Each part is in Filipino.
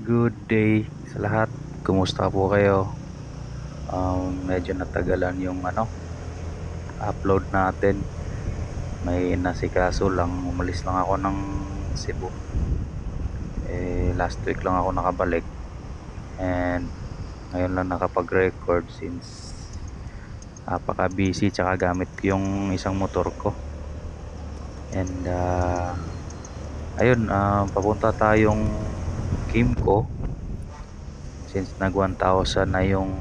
Good day sa lahat. Kumusta po kayo? Medyo natagalan yung upload natin. May nasikaso lang. Umalis lang ako ng Cebu. Last week lang ako nakabalik. And ngayon lang nakapag-record since napaka busy tsaka gamit ko yung isang motor ko. And ayun, papunta tayong Kimco since nag 1,000 na yung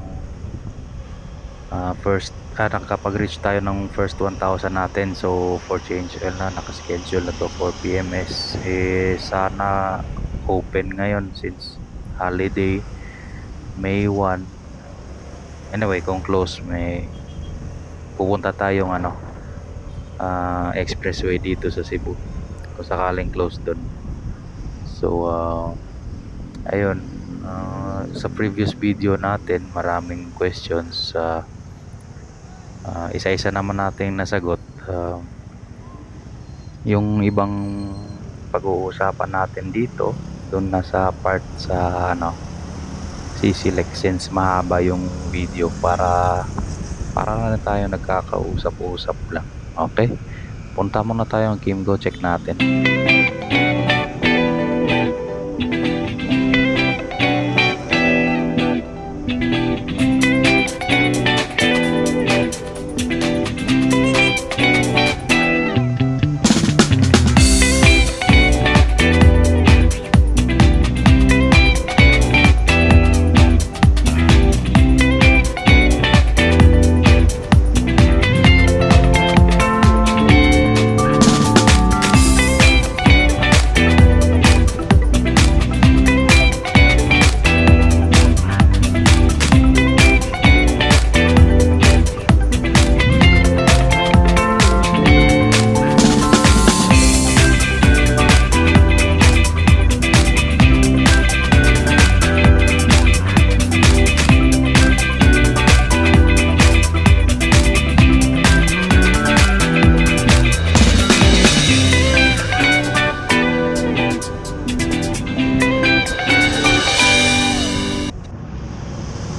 nakapag-reach tayo ng first 1,000 natin. So for change oil na nakaschedule na to for PMS. Sana open ngayon since holiday May 1. Anyway, kung close may pupunta tayong expressway dito sa Cebu kung sakaling close dun. So ayun, sa previous video natin maraming questions isa-isa naman nating nasagot. Yung ibang pag-uusapan natin dito doon na sa part sa CC-Lex since mahaba yung video para na tayo nagkakausap-usap lang. Okay, punta muna tayo ng Kimco, check natin.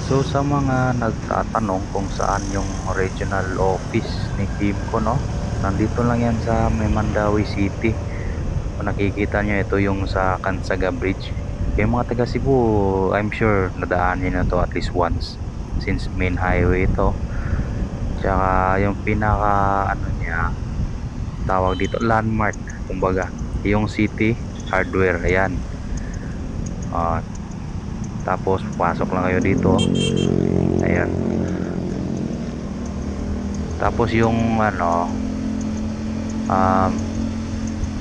So sa mga nagtatanong kung saan yung regional office ni Kimco, no? Nandito lang yan sa may Mandawi City. Kung nakikita nyo, ito yung sa Kansaga Bridge. Yung mga taga Cebu, I'm sure nadaan nyo na to at least once since main highway ito. Tsaka yung pinaka niya, tawag dito landmark, kumbaga yung City Hardware, ayan. Tapos pasok lang kayo dito, ayan. Tapos yung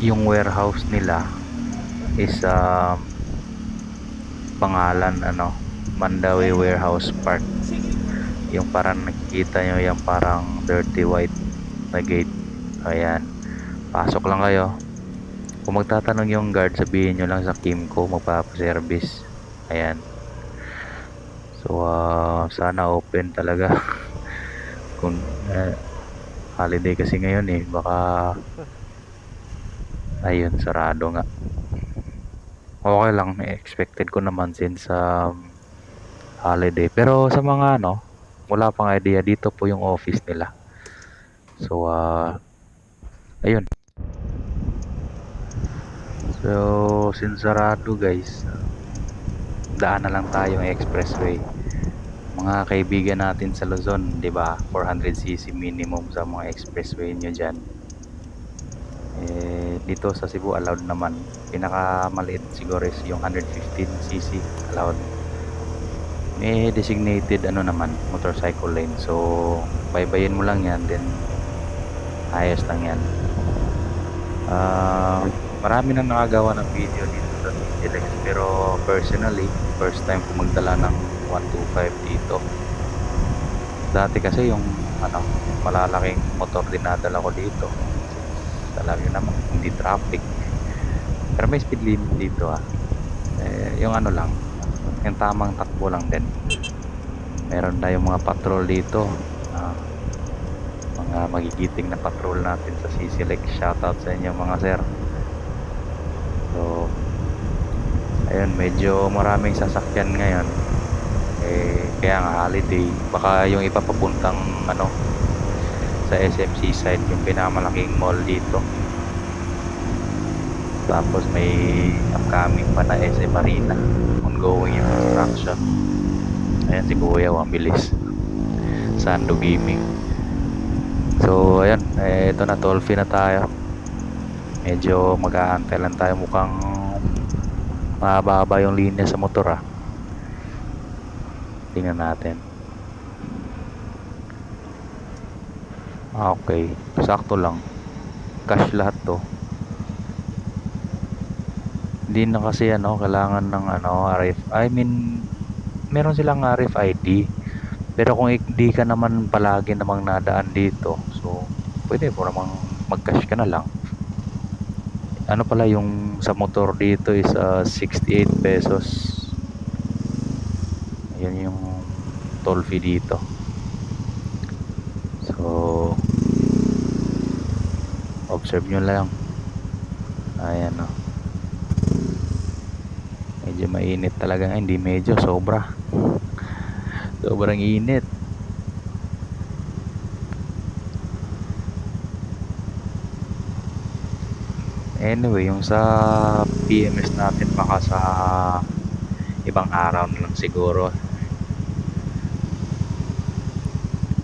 yung warehouse nila is pangalan Mandawi Warehouse Park. Yung parang nakikita nyo yung parang dirty white na gate, ayan. Pasok lang kayo. Kung magtatanong yung guard, sabihin nyo lang sa Kimco, magpapaservice, ayan. So sana open talaga. Kung holiday kasi ngayon baka ayun, sarado nga. Okay lang, expected ko naman since holiday. Pero sa mga wala pang idea, dito po yung office nila. So ayun. So since sarado guys, daan na lang tayo ng expressway. Mga kaibigan natin sa Luzon, 'di ba? 400cc minimum sa mga expressway nyo diyan. Dito sa Cebu allowed naman. Pinakamaliit siguro is yung 115cc allowed. May designated naman motorcycle lane. So baybayin mo lang 'yan, then ayos lang 'yan. Marami nang nakagawa ng video dito sa CC-Lex, pero personally first time ko magdala ng 125 dito. Dati kasi yung malalaking motor dinadala ko dito. Alam nyo naman, hindi traffic, pero may speed limit dito yung lang, yung tamang takbo lang din. Meron tayong mga patrol dito, mga magigiting na patrol natin sa CC-Lex. Shoutout sa inyo mga sir. So Ayun, medyo maraming sasakyan ngayon. Kaya nga holiday. Baka yung ipapapuntang ano sa SMC side, yung pinakamalaking mall dito. Tapos may upcoming pa na SM Marina. Ongoing yung construction. Ayan si Kuya, ang bilis. Sando Gaming. So ayan, ito na, toll fee na tayo. Medyo mag-aantay lang tayo, mukhang mahaba yung linya sa motor tingnan natin. Okay, sakto lang, cash lahat to. Hindi na kasi kailangan ng meron silang RFID, pero kung hindi ka naman palagi namang nadaan dito, so pwede mo namang mag-cash ka na lang. Pala yung sa motor dito is 68 pesos. Ayun yung toll fee dito. So observe nyo lang. Ayan medyo mainit talaga. Hindi medyo, sobrang init. Anyway, yung sa PMS natin, baka sa ibang araw na lang siguro.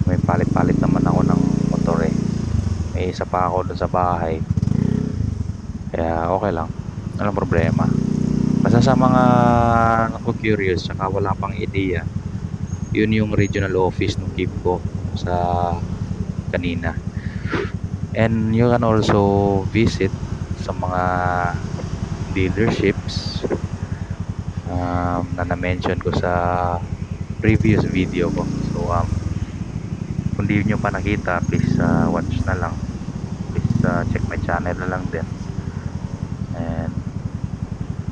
May palit-palit naman ako ng motor may isa pa ako dun sa bahay, kaya okay lang, walang problema. Basta sa mga curious saka wala pang ideya, yun yung regional office ng Kimco sa kanina. And you can also visit sa mga dealerships na na-mention ko sa previous video ko. So kung di nyo pa nakita, please watch na lang, please check my channel na lang din. And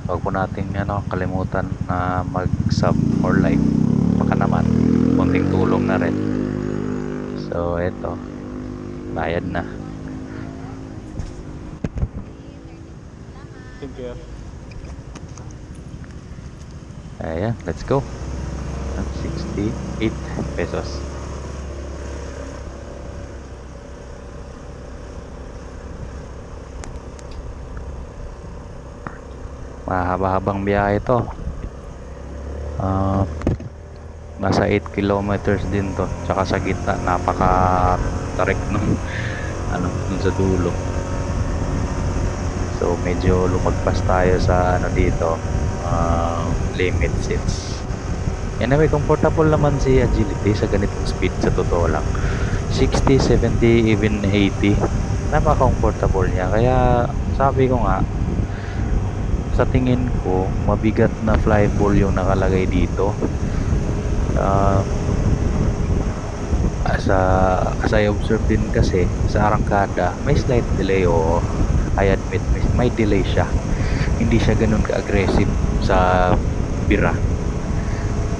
huwag po natin kalimutan na mag-sub or like, baka naman konting tulong na rin. So eto, bayad na. Thank you. Ayan, let's go. 68 pesos. Mahaba-habang biyahe ito. Nasa 8 kilometers din to. Tsaka sa gitna, napaka-tarik nung dun sa dulo. So medyo lumagpas tayo sa dito, limit seats. Anyway, comfortable naman si Agility sa ganitong speed, sa totoo lang. 60, 70, even 80, napaka-comfortable niya. Kaya sabi ko nga, sa tingin ko mabigat na flyball yung nakalagay dito. As I observe din kasi sa arangkada, may slight delay, o I admit may delay siya. Hindi siya ganun ka-aggressive sa bira.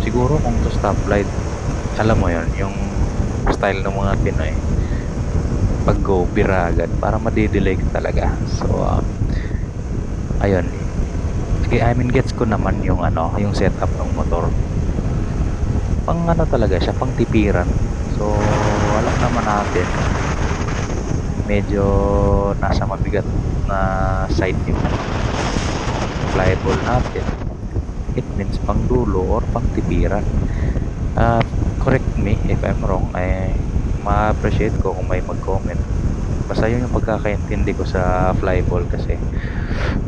Siguro kung to stoplight, alam mo yon, yung style ng mga Pinoy, pag go, bira agad para madidelay ka talaga. So ayun, I mean, gets ko naman yung yung setup ng motor. Pang talaga siya, pang tipiran. So alam naman natin, medyo nasa mabigat na side yung flyable natin. It means pang dulo or pang tipiran. Correct me if I'm wrong. Ma-appreciate ko kung may mag-comment. Basta yun yung pagkakaintindi ko sa flyball, kasi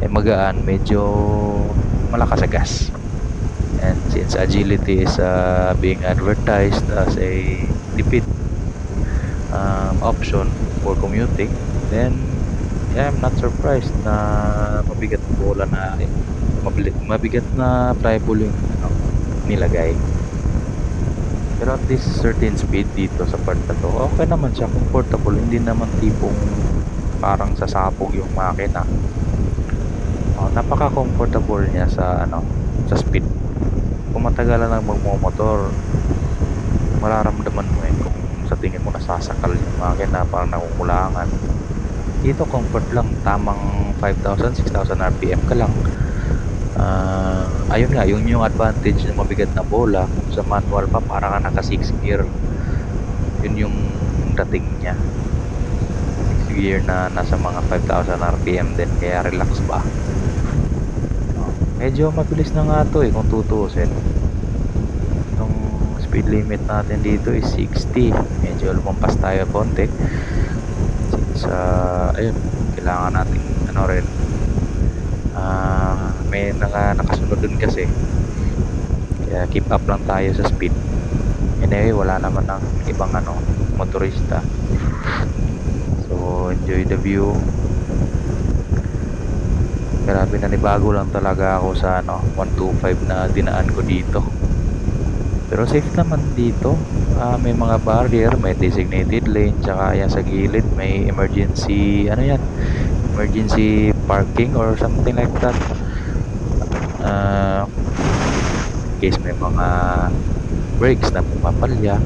magaan, medyo malakas sa gas. And since Agility is being advertised as a tipid option for commuting, then yeah, I'm not surprised na mabigat na flyball yung nilagay. Pero at this certain speed dito sa part na to, okay naman siya, comfortable. Hindi naman tipong parang sasabog yung makina. Napaka-comfortable niya sa sa speed. Kung matagalan lang magmomotor, mararamdaman mo kung sa tingin mo nasasakal yung makina, parang nakukulangan. Dito comfort lang, tamang 5,000, 6,000 RPM ka lang. Ayun nga, yun yung advantage ng mabigat na bola. Kung sa manual pa, para ka naka 6 gear. Yun yung dating niya. 6 gear na nasa mga 5,000 RPM din, kaya relax ba. Medyo mabilis na nga to kung tutuusin. Itong speed limit natin dito is 60. Medyo lumampas tayo konti. Since, ayun, kailangan natin, ano rin, may nakasunod dun kasi. Kaya keep up lang tayo sa speed. Anyway, wala naman ng ibang motorista. So, enjoy the view. Grabe, nanibago lang talaga ako sa 125 na dinaan ko dito. Pero safe naman dito. May mga barrier, may designated lane, tsaka yan sa gilid may emergency, emergency parking or something like that. In case may mga brakes na pumapalya.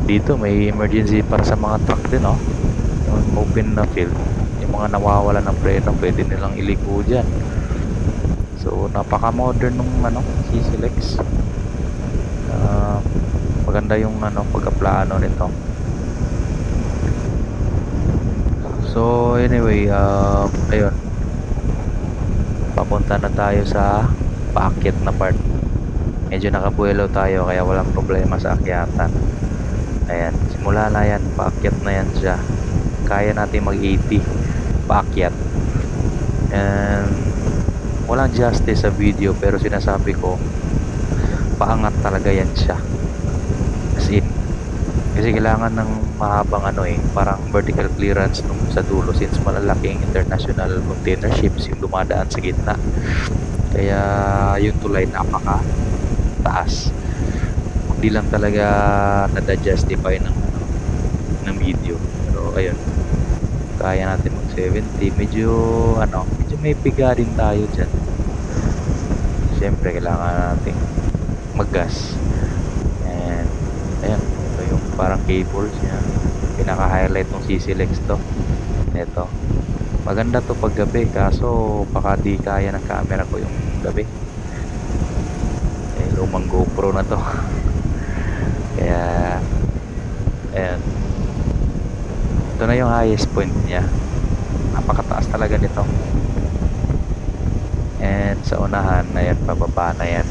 Dito may emergency para sa mga truck din, yung open na field, yung mga nawawala ng preno, pwede nilang iliko dyan. So napaka modern nung CCLX. Maganda yung pagkaplano nito. So anyway, ayun, papunta na tayo sa paakyat na part. Medyo nakabuelo tayo kaya walang problema sa akyatan. Ayan, simula na yan, paakyat na yan siya. Kaya natin mag-80 paakyat. And walang justice sa video, pero sinasabi ko, paangat talaga yan siya. As in, kasi kailangan ng mahabang parang vertical clearance nung sa dulo, since malalaking international container ships yung dumadaan sa gitna. Kaya yung tulay napaka taas. Hindi lang talaga nada-justify ng video. Pero ayun, kaya natin mag 70. Medyo may piga din tayo dyan. Siyempre kailangan natin mag-gas. And ayan, ito yung parang cables niya. Pinaka-highlight ng CCLX to. Ito, maganda to pag gabi, kaso baka di kaya ng camera ko yung gabi. Lumang GoPro na to. Kaya ayan, ito na yung highest point niya. Napakataas talaga nito. And sa unahan, ayan, pababa na yan.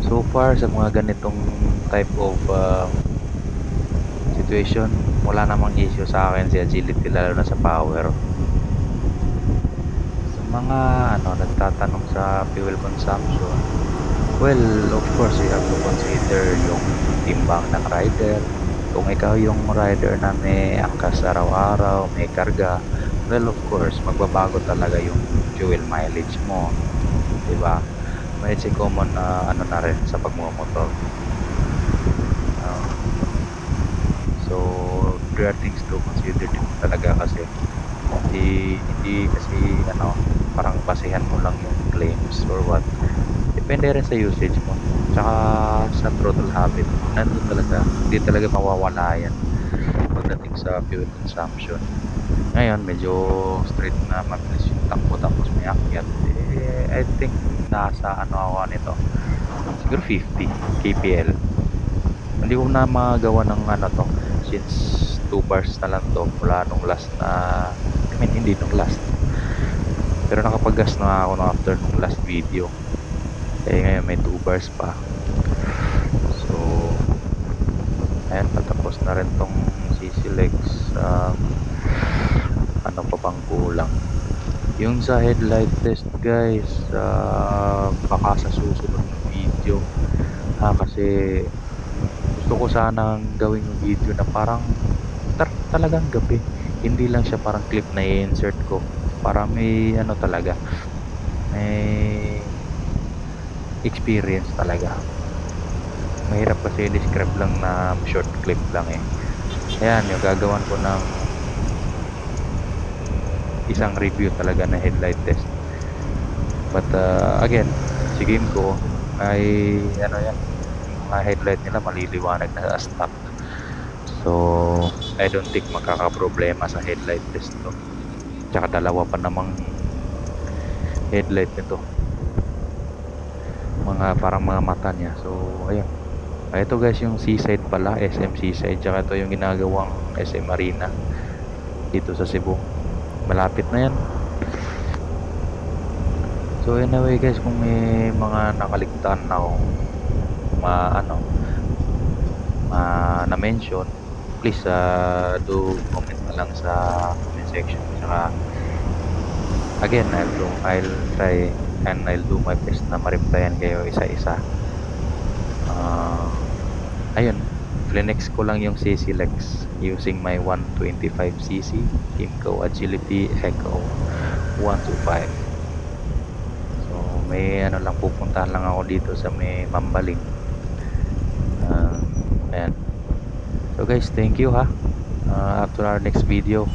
So far sa mga ganitong type of situation, wala namang issue sa akin si agility, lalo na sa power. Sa mga nagtatanong sa fuel consumption, well, of course you have to consider yung timbang ng rider. Kung ikaw yung rider na may angkas araw-araw, may karga, well, of course magbabago talaga yung fuel mileage mo, diba? Medyo common na na rin sa pagmumotor. So there are things to consider din talaga, kasi hindi kasi parang basehan mo lang yung claims or what. Depende rin sa usage mo, tsaka sa throttle habit. Nandun talaga, hindi talaga mawawala yan pagdating sa fuel consumption. Ngayon medyo straight na mabilis yung takbo tapos may akyat, I think nasa ako nito, siguro 50 kpl. Hindi ko na magawa ng to, since 2 bars na lang to mula nung last na, hindi nung last, pero nakapag-gas na ako after nung last video. Ngayon may 2 bars pa. So ayan, patapos na rin tong CCLX. Ano pa bang kulang? Yung sa headlight test, guys, baka sa susunod na video, kasi gusto ko sanang gawin yung video na parang talagang gabi, hindi lang siya parang clip na i-insert ko, para may talaga, may experience talaga. Mahirap kasi describe lang na short clip lang Ayan, yung gagawan ko ng isang review talaga na headlight test. But again, si game ko ay yan, mga headlight nila maliliwanag na sa stock. So I don't think makakaproblema sa headlight test to. Tsaka dalawa pa namang headlight nito, mga parang mga mata niya. So ayun. Ito guys yung Seaside pala, SM Seaside. Tsaka ito yung ginagawang SM Marina dito sa Cebu. Malapit na yan. So anyway guys, kung may mga nakaligtaan na akong ano na-mention, please do comment na lang sa comment section. Tsaka again, I'll try and I'll do my best na ma-replyan kayo isa-isa. Ayun, flinex ko lang yung CC Lex using my 125cc Kimco Agility Echo 125. So may ano lang, pupuntahan lang ako dito sa may Mambaling. Ayan. So guys, thank you ha. Up to our next video.